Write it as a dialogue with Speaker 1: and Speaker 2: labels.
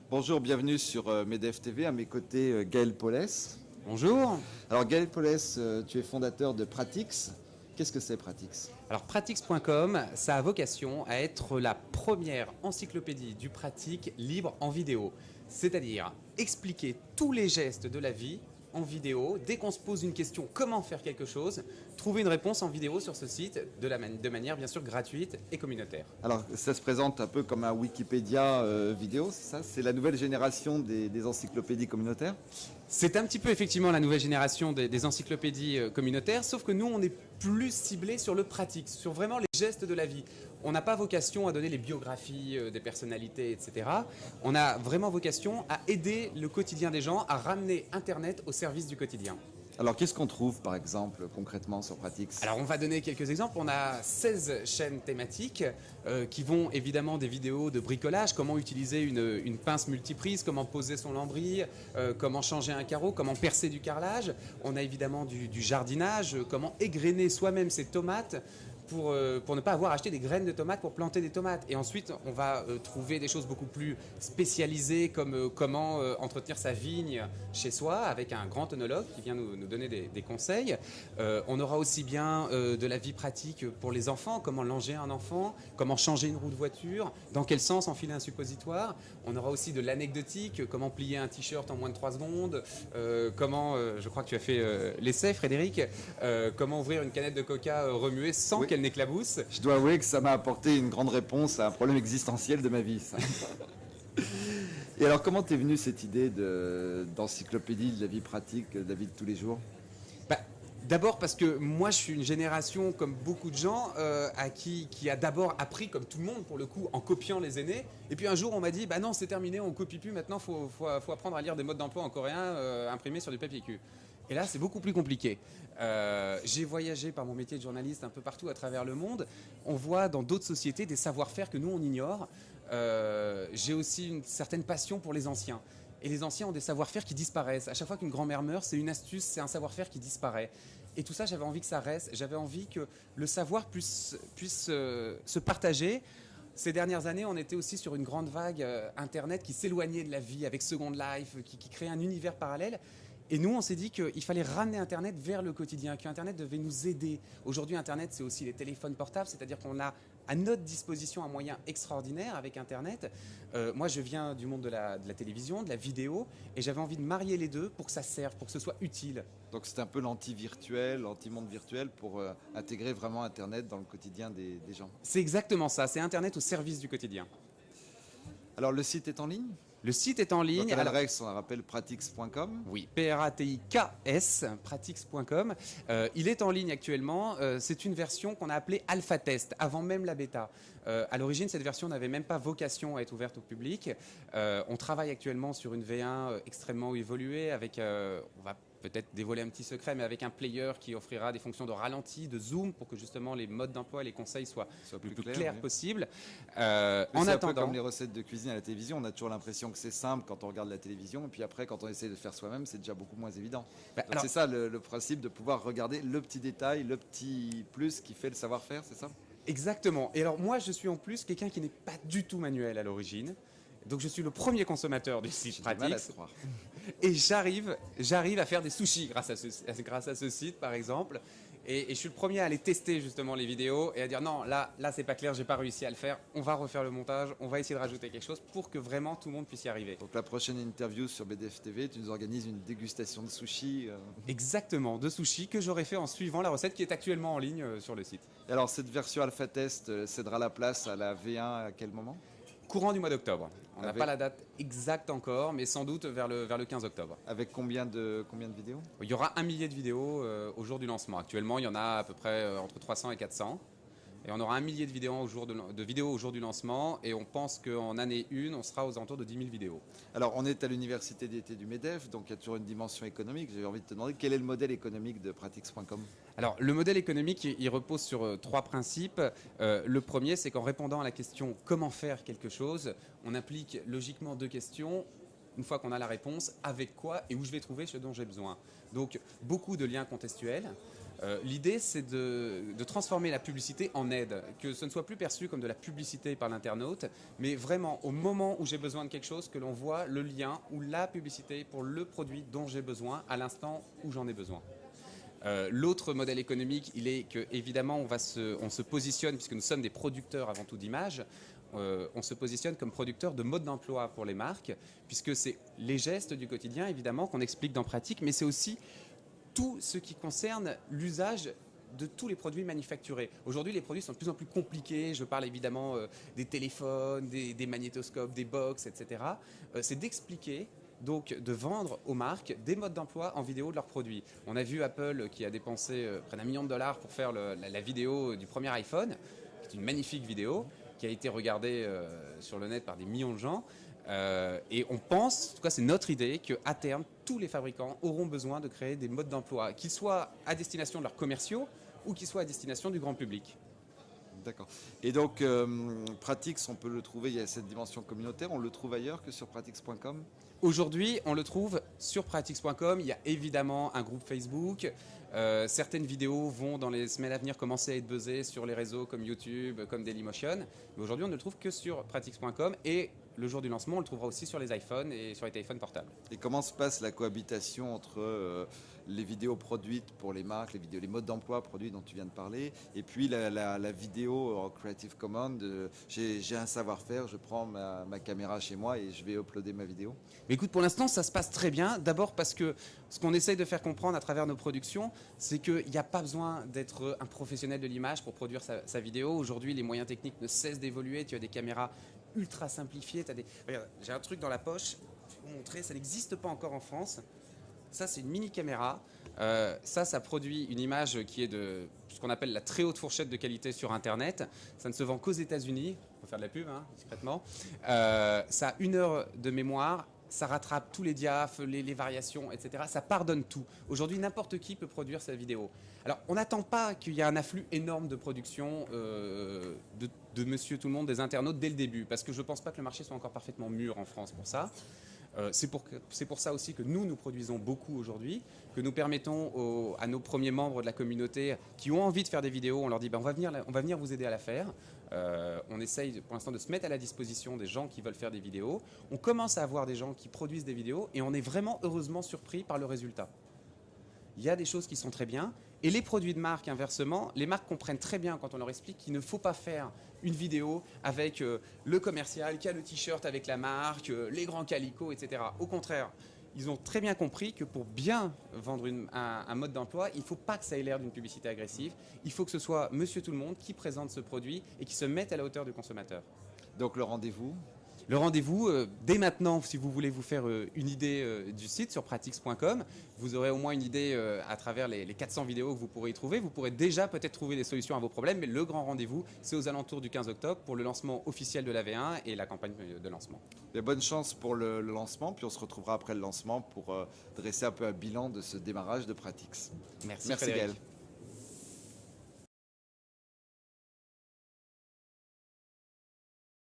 Speaker 1: Bonjour, bienvenue sur MEDEF TV. À mes côtés, Gaël Paulès.
Speaker 2: Bonjour.
Speaker 1: Alors Gaël Paulès, tu es fondateur de Pratix. Qu'est-ce que c'est Pratix?
Speaker 2: Alors Pratix.com, ça a vocation à être la première encyclopédie du pratique libre en vidéo. C'est-à-dire expliquer tous les gestes de la vie en vidéo. Dès qu'on se pose une question, comment faire quelque chose, trouver une réponse en vidéo sur ce site de manière bien sûr gratuite et communautaire.
Speaker 1: Alors ça se présente un peu comme un Wikipédia vidéo, c'est ça? C'est la nouvelle génération des encyclopédies communautaires?
Speaker 2: C'est un petit peu effectivement la nouvelle génération des encyclopédies communautaires, sauf que nous, on est plus ciblé sur le pratique, sur vraiment les gestes de la vie. On n'a pas vocation à donner les biographies des personnalités, etc. On a vraiment vocation à aider le quotidien des gens, à ramener Internet au service du quotidien.
Speaker 1: Alors qu'est-ce qu'on trouve par exemple concrètement sur Pratix?
Speaker 2: Alors on va donner quelques exemples. On a 16 chaînes thématiques qui vont évidemment des vidéos de bricolage, comment utiliser une pince multiprise, comment poser son lambris, comment changer un carreau, comment percer du carrelage. On a évidemment du jardinage, comment égrener soi-même ses tomates pour ne pas avoir acheté des graines de tomates pour planter des tomates. Et ensuite, on va trouver des choses beaucoup plus spécialisées comme comment entretenir sa vigne chez soi avec un grand œnologue qui vient nous donner des conseils. On aura aussi bien de la vie pratique pour les enfants, comment langer un enfant, comment changer une roue de voiture, dans quel sens enfiler un suppositoire. On aura aussi de l'anecdotique, comment plier un t-shirt en moins de 3 secondes, comment, je crois que tu as fait l'essai Frédéric, comment ouvrir une canette de coca remuée sans qu'elle n'éclabousse.
Speaker 1: Je dois avouer que ça m'a apporté une grande réponse à un problème existentiel de ma vie, ça. Et alors comment t'es venue cette idée d'encyclopédie de la vie pratique, de la vie de tous les jours?
Speaker 2: Bah, d'abord parce que moi je suis une génération comme beaucoup de gens qui a d'abord appris comme tout le monde pour le coup en copiant les aînés, et puis un jour on m'a dit bah non c'est terminé, on copie plus, maintenant faut apprendre à lire des modes d'emploi en coréen imprimés sur du papier cul. Et là, c'est beaucoup plus compliqué. J'ai voyagé par mon métier de journaliste un peu partout à travers le monde. On voit dans d'autres sociétés des savoir-faire que nous, on ignore. J'ai aussi une certaine passion pour les anciens. Et les anciens ont des savoir-faire qui disparaissent. À chaque fois qu'une grand-mère meurt, c'est une astuce, c'est un savoir-faire qui disparaît. Et tout ça, j'avais envie que ça reste. J'avais envie que le savoir puisse se partager. Ces dernières années, on était aussi sur une grande vague Internet qui s'éloignait de la vie avec Second Life, qui créait un univers parallèle. Et nous, on s'est dit qu'il fallait ramener Internet vers le quotidien, qu'Internet devait nous aider. Aujourd'hui, Internet, c'est aussi les téléphones portables, c'est-à-dire qu'on a à notre disposition un moyen extraordinaire avec Internet. Moi, je viens du monde de la télévision, de la vidéo, et j'avais envie de marier les deux pour que ça serve, pour que ce soit utile.
Speaker 1: Donc c'est un peu l'anti-virtuel, l'anti-monde virtuel pour intégrer vraiment Internet dans le quotidien des gens.
Speaker 2: C'est exactement ça, c'est Internet au service du quotidien.
Speaker 1: Alors le site est en ligne?
Speaker 2: Le site est en ligne.
Speaker 1: Donc, l'adresse, on rappelle pratix.com.
Speaker 2: Oui, Pratix, pratix.com. Il est en ligne actuellement. C'est une version qu'on a appelée Alpha Test, avant même la bêta. À l'origine, cette version n'avait même pas vocation à être ouverte au public. On travaille actuellement sur une V1 extrêmement évoluée avec, on va peut-être dévoiler un petit secret, mais avec un player qui offrira des fonctions de ralenti, de zoom, pour que justement les modes d'emploi et les conseils soient le plus clairs
Speaker 1: oui.
Speaker 2: possible.
Speaker 1: En attendant, un peu comme les recettes de cuisine à la télévision, on a toujours l'impression que c'est simple quand on regarde la télévision, et puis après, quand on essaie de le faire soi-même, c'est déjà beaucoup moins évident. Donc c'est ça le principe de pouvoir regarder le petit détail, le petit plus qui fait le savoir-faire, c'est ça?
Speaker 2: Exactement. Et alors moi, je suis en plus quelqu'un qui n'est pas du tout manuel à l'origine. Donc je suis le premier consommateur du site Pratix. Et j'arrive à faire des sushis grâce à ce site, par exemple. Et je suis le premier à aller tester justement les vidéos et à dire non, là c'est pas clair, j'ai pas réussi à le faire. On va refaire le montage, on va essayer de rajouter quelque chose pour que vraiment tout le monde puisse y arriver.
Speaker 1: Donc la prochaine interview sur BDF TV, tu nous organises une dégustation de sushis.
Speaker 2: Exactement, de sushis que j'aurais fait en suivant la recette qui est actuellement en ligne sur le site.
Speaker 1: Et alors cette version alpha test cédera la place à la V1 à quel moment?
Speaker 2: Courant du mois d'octobre. On n'a pas la date exacte encore, mais sans doute vers le 15 octobre.
Speaker 1: Avec combien de vidéos?
Speaker 2: Il y aura 1 millier de vidéos au jour du lancement. Actuellement, il y en a à peu près entre 300 et 400. Et on aura 1 millier de vidéos au jour du lancement. Et on pense qu'en année 1, on sera aux alentours de 10 000 vidéos.
Speaker 1: Alors, on est à l'université d'été du MEDEF, donc il y a toujours une dimension économique. J'avais envie de te demander, quel est le modèle économique de Pratix.com?
Speaker 2: Alors, le modèle économique, il repose sur 3 principes. Le premier, c'est qu'en répondant à la question « Comment faire quelque chose ?», on applique logiquement 2 questions. Une fois qu'on a la réponse, avec quoi et où je vais trouver ce dont j'ai besoin. Donc, beaucoup de liens contextuels. L'idée, c'est de transformer la publicité en aide, que ce ne soit plus perçu comme de la publicité par l'internaute, mais vraiment au moment où j'ai besoin de quelque chose, que l'on voit le lien ou la publicité pour le produit dont j'ai besoin à l'instant où j'en ai besoin. L'autre modèle économique, il est que évidemment on se positionne, puisque nous sommes des producteurs avant tout d'images, on se positionne comme producteur de mode d'emploi pour les marques, puisque c'est les gestes du quotidien évidemment qu'on explique dans Pratique, mais c'est aussi tout ce qui concerne l'usage de tous les produits manufacturés. Aujourd'hui, les produits sont de plus en plus compliqués. Je parle évidemment des téléphones, des magnétoscopes, des box, etc. C'est d'expliquer, donc de vendre aux marques des modes d'emploi en vidéo de leurs produits. On a vu Apple qui a dépensé près d'$1 million pour faire la vidéo du premier iPhone, qui est une magnifique vidéo, qui a été regardée sur le net par des millions de gens. Et on pense, en tout cas c'est notre idée, qu'à terme, tous les fabricants auront besoin de créer des modes d'emploi, qu'ils soient à destination de leurs commerciaux ou qu'ils soient à destination du grand public.
Speaker 1: D'accord. Et donc, Pratix, on peut le trouver, il y a cette dimension communautaire, on le trouve ailleurs que sur pratix.com?
Speaker 2: Aujourd'hui, on le trouve sur pratix.com. Il y a évidemment un groupe Facebook. Certaines vidéos vont, dans les semaines à venir, commencer à être buzzées sur les réseaux comme YouTube, comme Dailymotion. Mais aujourd'hui, on ne le trouve que sur pratix.com. Et le jour du lancement, on le trouvera aussi sur les iPhones et sur les téléphones portables.
Speaker 1: Et comment se passe la cohabitation entre les vidéos produites pour les marques, les modes d'emploi produits dont tu viens de parler, et puis la vidéo en Creative Commons? J'ai un savoir-faire, je prends ma caméra chez moi et je vais uploader ma vidéo.
Speaker 2: Mais écoute, pour l'instant, ça se passe très bien. D'abord parce que ce qu'on essaye de faire comprendre à travers nos productions, c'est qu'il n'y a pas besoin d'être un professionnel de l'image pour produire sa vidéo. Aujourd'hui, les moyens techniques ne cessent d'évoluer. Tu as des caméras ultra simplifiées. Regarde, j'ai un truc dans la poche. Je vais vous montrer. Ça n'existe pas encore en France. Ça, c'est une mini caméra. Ça produit une image qui est de ce qu'on appelle la très haute fourchette de qualité sur Internet. Ça ne se vend qu'aux États-Unis. On peut faire de la pub, discrètement. Ça a 1 heure de mémoire. Ça rattrape tous les diaphs, les variations, etc. Ça pardonne tout. Aujourd'hui, n'importe qui peut produire sa vidéo. Alors, on n'attend pas qu'il y ait un afflux énorme de production de monsieur tout le monde, des internautes, dès le début. Parce que je ne pense pas que le marché soit encore parfaitement mûr en France pour ça. C'est pour ça aussi que nous produisons beaucoup aujourd'hui, que nous permettons à nos premiers membres de la communauté qui ont envie de faire des vidéos, on leur dit on va venir vous aider à la faire. On essaye pour l'instant de se mettre à la disposition des gens qui veulent faire des vidéos. On commence à avoir des gens qui produisent des vidéos et on est vraiment heureusement surpris par le résultat. Il y a des choses qui sont très bien. Et les produits de marque, inversement, les marques comprennent très bien quand on leur explique qu'il ne faut pas faire une vidéo avec le commercial qui a le t-shirt avec la marque, les grands calicots, etc. Au contraire, ils ont très bien compris que pour bien vendre un mode d'emploi, il ne faut pas que ça ait l'air d'une publicité agressive. Il faut que ce soit monsieur tout le monde qui présente ce produit et qui se mette à la hauteur du consommateur.
Speaker 1: Donc le rendez-vous?
Speaker 2: Le rendez-vous, dès maintenant, si vous voulez vous faire une idée du site sur pratix.com, vous aurez au moins une idée à travers les 400 vidéos que vous pourrez y trouver. Vous pourrez déjà peut-être trouver des solutions à vos problèmes, mais le grand rendez-vous, c'est aux alentours du 15 octobre pour le lancement officiel de la V1 et la campagne de lancement.
Speaker 1: Et bonne chance pour le lancement, puis on se retrouvera après le lancement pour dresser un peu un bilan de ce démarrage de Pratix.
Speaker 2: Merci Gaël.